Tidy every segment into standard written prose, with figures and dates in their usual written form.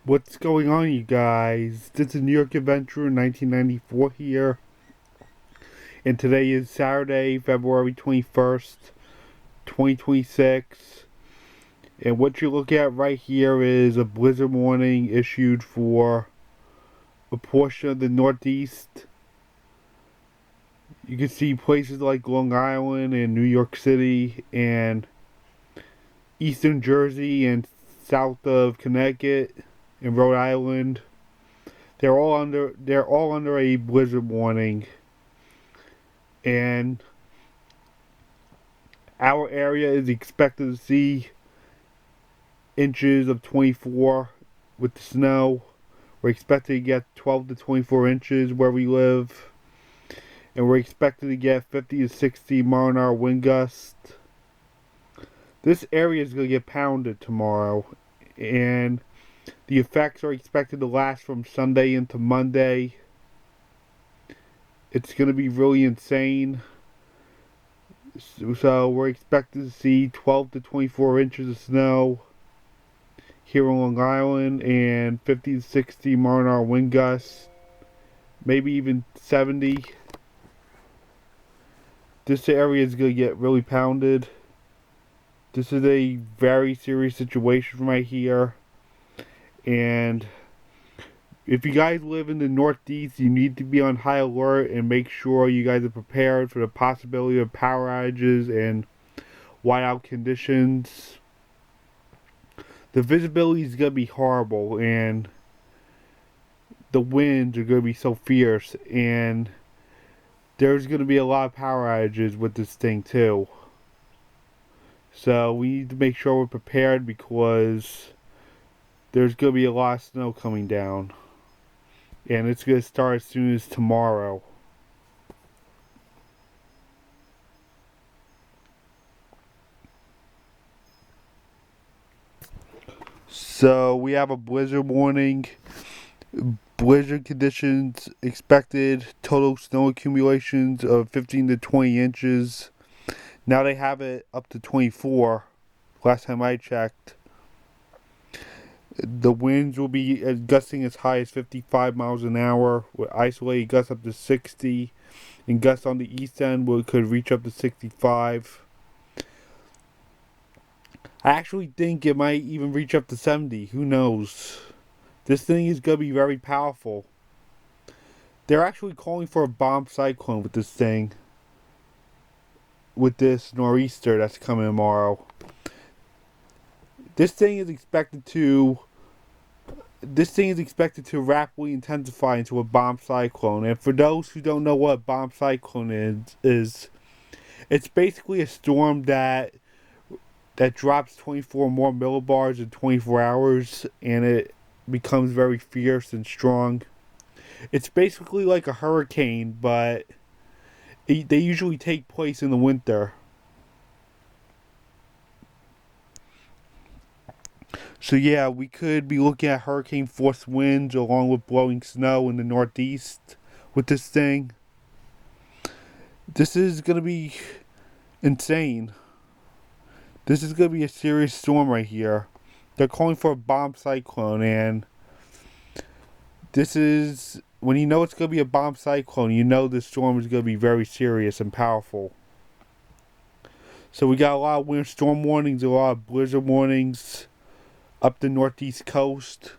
What's going on, you guys? This is New York Adventure 1994 here, and today is Saturday, February 21st, 2026. And what you look at right here is a blizzard warning issued for a portion of the Northeast. You can see places like Long Island and New York City and Eastern Jersey and south of Connecticut and Rhode Island. They're all under a blizzard warning, and our area is expected to see inches of 24 with the snow. We're expected to get 12 to 24 inches where we live, and we're expected to get 50 to 60 mile-an-hour wind gusts. This area is going to get pounded tomorrow, and the effects are expected to last from Sunday into Monday. It's going to be really insane. So we're expected to see 12 to 24 inches of snow here on Long Island and 50 to 60 mile-an-hour wind gusts, maybe even 70. This area is going to get really pounded. This is a very serious situation right here. And if you guys live in the Northeast, you need to be on high alert and make sure you guys are prepared for the possibility of power outages and whiteout conditions. The visibility is going to be horrible, and the winds are going to be so fierce, and there's going to be a lot of power outages with this thing too. So we need to make sure we're prepared because there's going to be a lot of snow coming down. And it's going to start as soon as tomorrow. So we have a blizzard warning. Blizzard conditions expected. Total snow accumulations of 15 to 20 inches. Now they have it up to 24. Last time I checked. The winds will be gusting as high as 55 miles an hour, with isolated gusts up to 60, and gusts on the east end could reach up to 65. I actually think it might even reach up to 70. Who knows? This thing is going to be very powerful. They're actually calling for a bomb cyclone with this thing. With this nor'easter that's coming tomorrow. This thing is expected to rapidly intensify into a bomb cyclone. And for those who don't know what a bomb cyclone is it's basically a storm that drops 24 more millibars in 24 hours, and it becomes very fierce and strong. It's basically like a hurricane, but they usually take place in the winter. So yeah, we could be looking at hurricane force winds along with blowing snow in the Northeast with this thing. This is going to be insane. This is going to be a serious storm right here. They're calling for a bomb cyclone, and this is, when you know it's going to be a bomb cyclone, you know this storm is going to be very serious and powerful. So we got a lot of winter storm warnings, a lot of blizzard warnings up the Northeast coast.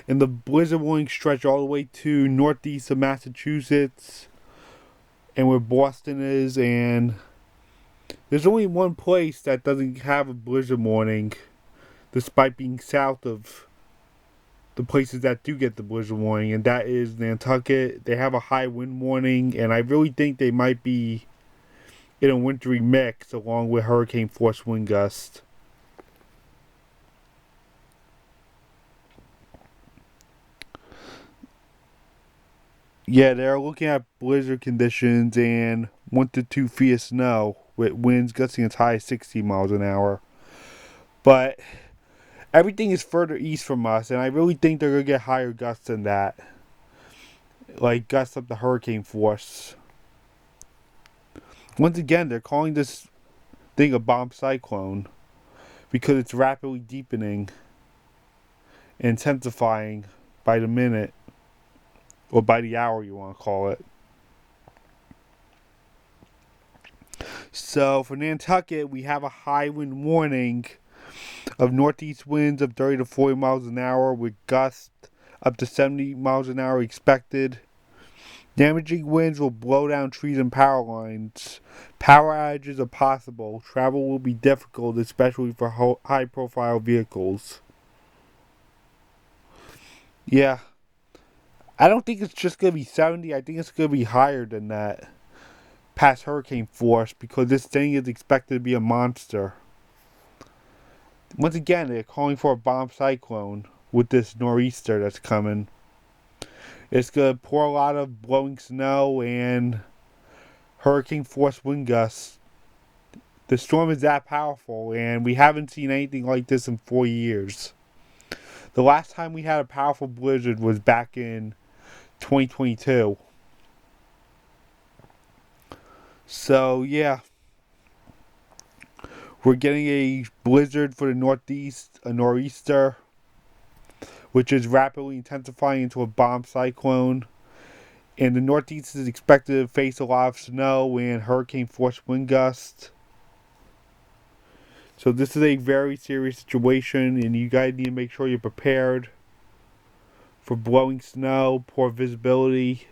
And the blizzard warnings stretch all the way to northeast of Massachusetts and where Boston is, and there's only one place that doesn't have a blizzard warning, despite being south of the places that do get the blizzard warning, and that is Nantucket. They have a high wind warning, and I really think they might be in a wintry mix along with hurricane force wind gusts. Yeah, they're looking at blizzard conditions and 1 to 2 feet of snow with winds gusting as high as 60 miles an hour. But everything is further east from us, and I really think they're going to get higher gusts than that. Like gusts up to hurricane force. Once again, they're calling this thing a bomb cyclone. because it's rapidly deepening and intensifying by the minute, or by the hour you want to call it. So for Nantucket, we have a high wind warning of northeast winds of 30 to 40 miles an hour with gusts up to 70 miles an hour expected. Damaging winds will blow down trees and power lines. Power outages are possible. Travel will be difficult, especially for high-profile vehicles. Yeah, I don't think it's just going to be 70. I think it's going to be higher than that past hurricane force, because this thing is expected to be a monster. Once again, they're calling for a bomb cyclone with this nor'easter that's coming. It's going to pour a lot of blowing snow and hurricane force wind gusts. The storm is that powerful, and we haven't seen anything like this in 4 years. The last time we had a powerful blizzard was back in 2022. So, yeah. We're getting a blizzard for the northeast, a nor'easter, which is rapidly intensifying into a bomb cyclone. And the northeast is expected to face a lot of snow and hurricane force wind gusts. So this is a very serious situation, and you guys need to make sure you're prepared for blowing snow, poor visibility,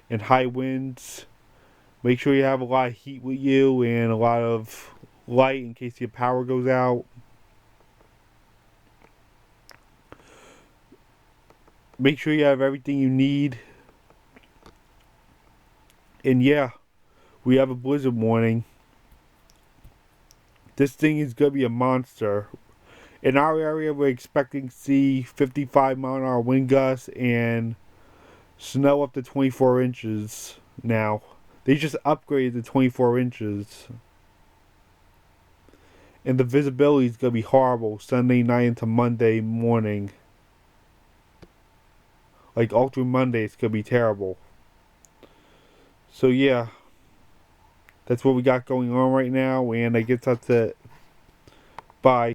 and high winds. Make sure you have a lot of heat with you and a lot of light in case your power goes out. Make sure you have everything you need. And yeah, we have a blizzard warning. This thing is going to be a monster. In our area, we're expecting to see 55-mile-an-hour wind gusts and snow up to 24 inches now. They just upgraded to 24 inches. And the visibility is going to be horrible Sunday night into Monday morning. Like all through Monday, it's going to be terrible. So yeah, that's what we got going on right now, and I guess that's it. Bye.